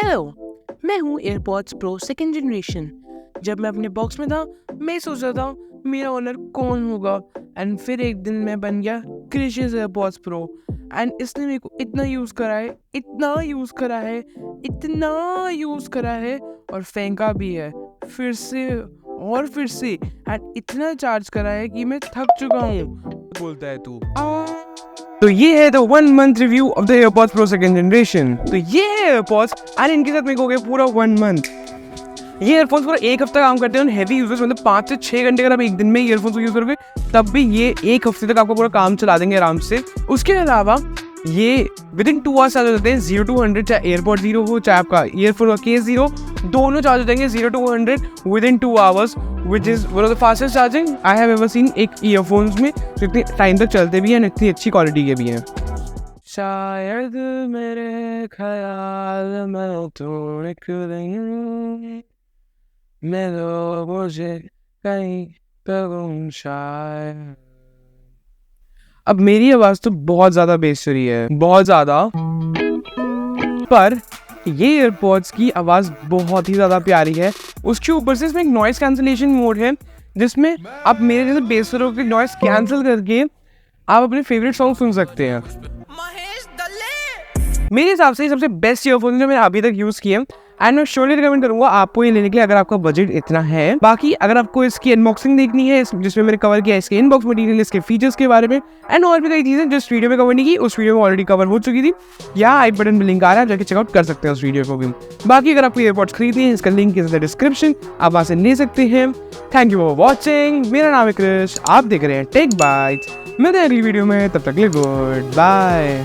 Hello, मैं हूँ AirPods pro second generation. जब मैं अपने बॉक्स में था, मैं सोच रहा था मेरा ओनर कौन होगा। एंड फिर एक दिन मैं बन गया क्रिशियस एयरपॉड्स प्रो। एंड इसने मेरे को इतना यूज़ करा है, इतना यूज़ करा है, इतना यूज़ करा है और फेंका भी है फिर से और फिर से। एंड इतना चार्ज करा है कि मैं थक चुका हूँ। बोलता है तू। तो ये है the 1 month review of the AirPods Pro second generation. तो ये है एयरपॉड्स एंड इनके साथ मेरे को हो गया पूरा 1 month। ये ईयरफोन्स पूरा एक हफ्ता काम करते हैं। हैवी यूजर्स मतलब 5 से 6 घंटे अगर आप एक दिन में ईयरफोन्स को यूज करोगे तब भी ये एक हफ्ते तक आपका पूरा काम चला देंगे आराम से। उसके अलावा ये विद इन 2 hours चार्ज हो जाते हैं 0 to 100, चाहे एयरपॉड जीरो हो चाहे आपका ईयरफोन का केस जीरो, दोनों चार्ज हो जाएंगे 0 to 100 with in 2 hours, which is one of the fastest charging I have ever seen एक ईयरफोन्स में, जो इतने टाइम तक चलते भी हैं और इतनी अच्छी क्वालिटी के भी हैं। शायद मेरे ख्याल में तो मैं तो मुझे कहीं करूं शायद। अब मेरी आवाज तो बहुत ज्यादा बेस रही है, बहुत ज्यादा, पर ये एयरपॉड्स की आवाज बहुत ही ज्यादा प्यारी है। उसके ऊपर से इसमें एक नॉइस कैंसलेशन मोड है जिसमें आप मेरे जैसे बेसरों की नॉइस कैंसिल करके आप अपने फेवरेट सॉन्ग सुन सकते हैं। मेरे हिसाब से सबसे बेस्ट ईयरफोन जो मैंने अभी तक यूज किए एंड मैं श्योरली रिकमेंड करूंगा आपको ये लेने के लिए अगर आपका बजट इतना है। बाकी अगर आपको इसकी अनबॉक्सिंग देखनी है जिसमें मैंने कवर किया इसके इनबॉक्स मटेरियल, इसके फीचर्स के बारे में एंड और भी कई चीजें जिस वीडियो में कवर नहीं की उस वीडियो में ऑलरेडी कवर हो चुकी थी, या आई बटन में लिंक आ रहा है, जाके चेकआउट कर सकते हैं उस वीडियो को भी। बाकी अगर आपको एयरपॉड्स खरीदने हैं इसका link is in the description, आप वहां से ले सकते हैं। Thank you for watching. मेरा नाम है क्रिश, आप देख रहे हैं टेक बाइट्स। मिलते हैं अगली वीडियो में, तब तक के लिए गुड बाय।